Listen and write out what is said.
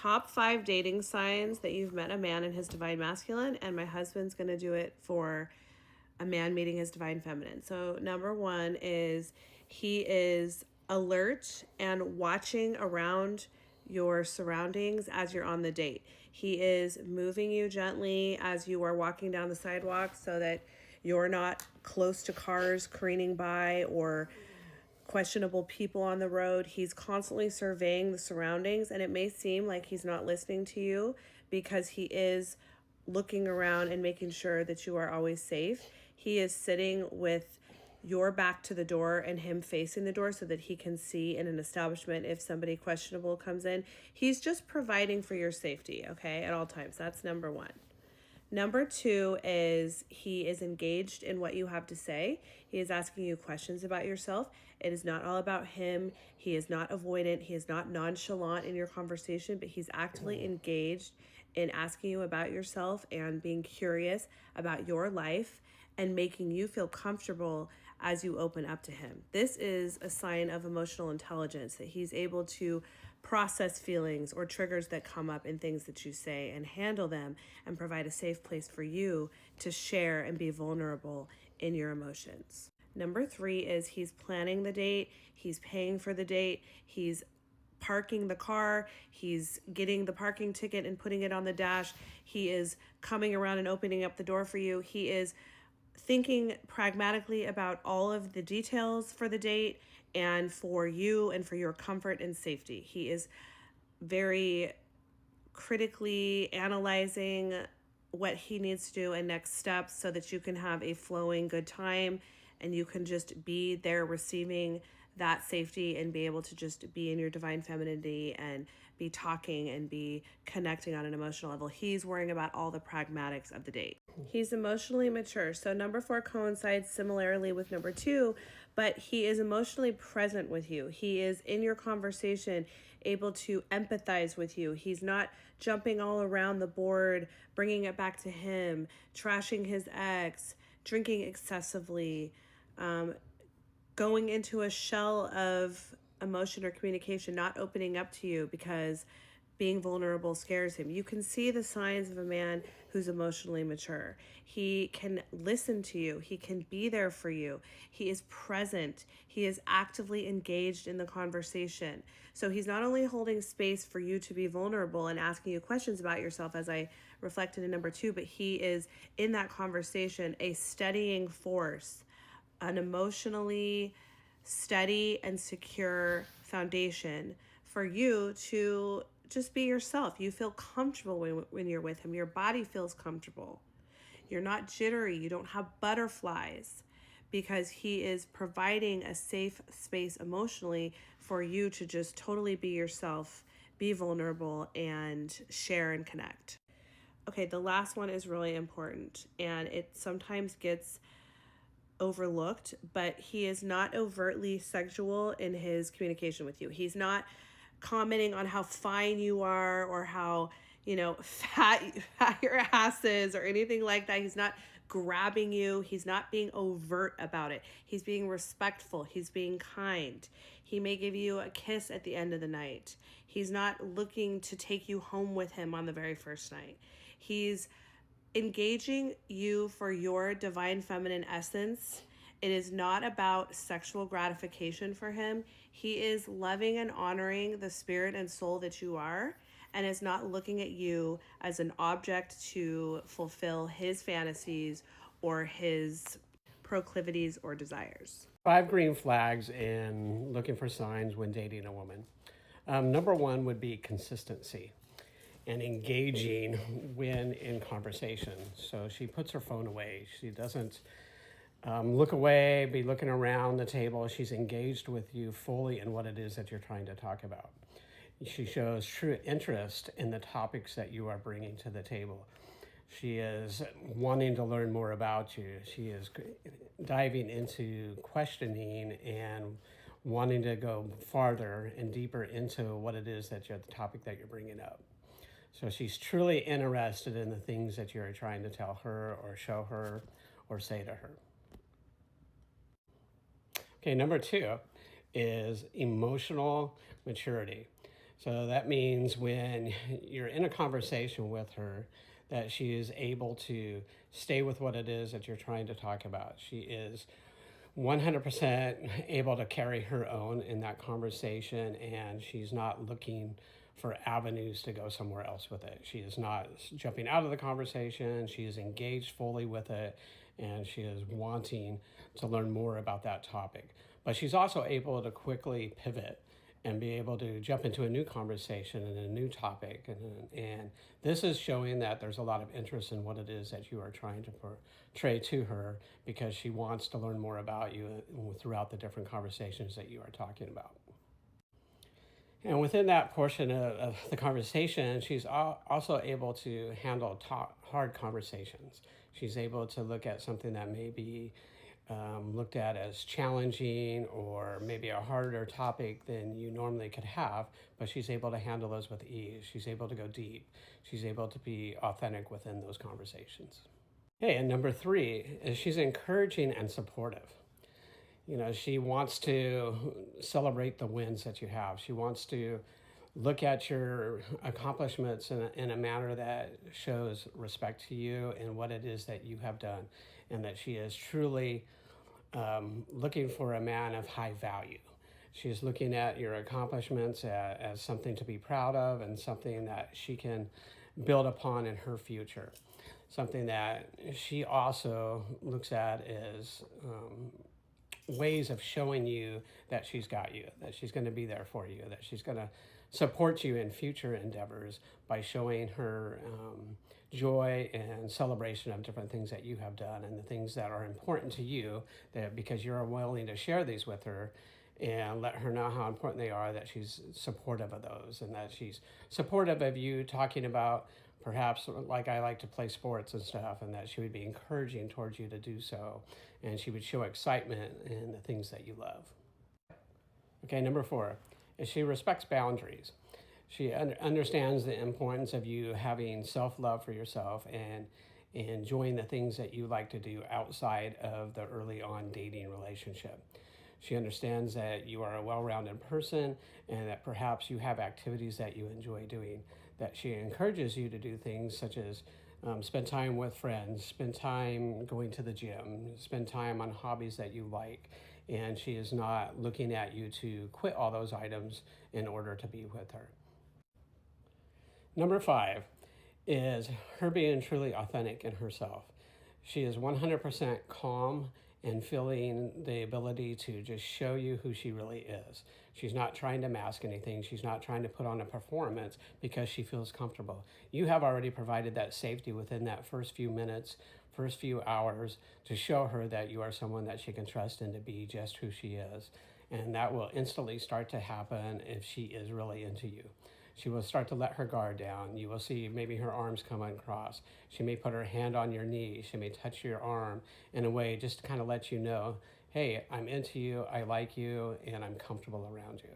top 5 dating signs that you've met a man in his divine masculine, and my husband's going to do it for a man meeting his divine feminine. So number 1 is he is alert and watching around your surroundings as you're on the date. He is moving you gently as you are walking down the sidewalk so that you're not close to cars careening by or questionable people on the road. He's constantly surveying the surroundings, and it may seem like he's not listening to you because he is looking around and making sure that you are always safe. He is sitting with your back to the door and him facing the door so that he can see in an establishment if somebody questionable comes in. He's just providing for your safety, okay, at all times. That's number 1. Number 2 is he is engaged in what you have to say. He is asking you questions about yourself. It is not all about him. He is not avoidant. He is not nonchalant in your conversation, but he's actively engaged in asking you about yourself and being curious about your life and making you feel comfortable as you open up to him. This is a sign of emotional intelligence, that he's able to process feelings or triggers that come up in things that you say and handle them and provide a safe place for you to share and be vulnerable in your emotions. Number 3 is he's planning the date, he's paying for the date, he's parking the car, he's getting the parking ticket and putting it on the dash, he is coming around and opening up the door for you, he is thinking pragmatically about all of the details for the date and for you and for your comfort and safety. He is very critically analyzing what he needs to do and next steps so that you can have a flowing good time and you can just be there receiving that safety and be able to just be in your divine femininity and be talking and be connecting on an emotional level. He's worrying about all the pragmatics of the date. He's emotionally mature. So number 4 coincides similarly with number 2, but he is emotionally present with you. He is in your conversation, able to empathize with you. He's not jumping all around the board, bringing it back to him, trashing his ex, drinking excessively, going into a shell of emotion or communication, not opening up to you because being vulnerable scares him. You can see the signs of a man who's emotionally mature. He can listen to you. He can be there for you. He is present. He is actively engaged in the conversation. So he's not only holding space for you to be vulnerable and asking you questions about yourself, as I reflected in number 2, but he is in that conversation a steadying force, an emotionally steady and secure foundation for you to just be yourself. You feel comfortable when you're with him. Your body feels comfortable. You're not jittery. You don't have butterflies because he is providing a safe space emotionally for you to just totally be yourself, be vulnerable, and share and connect. Okay, the last one is really important, and it sometimes gets overlooked, but he is not overtly sexual in his communication with you. He's not commenting on how fine you are or how, fat your ass is or anything like that. He's not grabbing you. He's not being overt about it. He's being respectful. He's being kind. He may give you a kiss at the end of the night. He's not looking to take you home with him on the very first night. He's engaging you for your divine feminine essence. It is not about sexual gratification for him. He is loving and honoring the spirit and soul that you are, and is not looking at you as an object to fulfill his fantasies or his proclivities or desires. 5 green flags in looking for signs when dating a woman. Number 1 would be consistency and engaging when in conversation. So she puts her phone away. She doesn't look away, be looking around the table. She's engaged with you fully in what it is that you're trying to talk about. She shows true interest in the topics that you are bringing to the table. She is wanting to learn more about you. She is diving into questioning and wanting to go farther and deeper into what it is that the topic that you're bringing up. So she's truly interested in the things that you're trying to tell her or show her or say to her. Okay, number 2 is emotional maturity. So that means when you're in a conversation with her, that she is able to stay with what it is that you're trying to talk about. She is 100% able to carry her own in that conversation, and she's not looking for avenues to go somewhere else with it. She is not jumping out of the conversation. She is engaged fully with it, and she is wanting to learn more about that topic. But she's also able to quickly pivot and be able to jump into a new conversation and a new topic. And this is showing that there's a lot of interest in what it is that you are trying to portray to her, because she wants to learn more about you throughout the different conversations that you are talking about. And within that portion of the conversation, she's also able to handle hard conversations. She's able to look at something that may be looked at as challenging or maybe a harder topic than you normally could have, but she's able to handle those with ease. She's able to go deep. She's able to be authentic within those conversations. Okay, and number 3 is she's encouraging and supportive. She wants to celebrate the wins that you have. She wants to look at your accomplishments in a manner that shows respect to you and what it is that you have done, and that she is truly looking for a man of high value. She's looking at your accomplishments as something to be proud of and something that she can build upon in her future. Something that she also looks at as ways of showing you that she's got you, that she's going to be there for you, that she's going to support you in future endeavors by showing her joy and celebration of different things that you have done and the things that are important to you, that because you're willing to share these with her and let her know how important they are, that she's supportive of those, and that she's supportive of you talking about perhaps like I like to play sports and stuff, and that she would be encouraging towards you to do so, and she would show excitement in the things that you love. Okay, number 4 is she respects boundaries. She understands the importance of you having self-love for yourself and enjoying the things that you like to do outside of the early on dating relationship. She understands that you are a well-rounded person and that perhaps you have activities that you enjoy doing, that she encourages you to do things such as spend time with friends, spend time going to the gym, spend time on hobbies that you like. And she is not looking at you to quit all those items in order to be with her. Number 5 is her being truly authentic in herself. She is 100% calm and feeling the ability to just show you who she really is. She's not trying to mask anything. She's not trying to put on a performance because she feels comfortable. You have already provided that safety within that first few minutes, first few hours, to show her that you are someone that she can trust and to be just who she is. And that will instantly start to happen if she is really into you. She will start to let her guard down. You will see maybe her arms come uncrossed. She may put her hand on your knee. She may touch your arm in a way just to kind of let you know, hey, I'm into you, I like you, and I'm comfortable around you.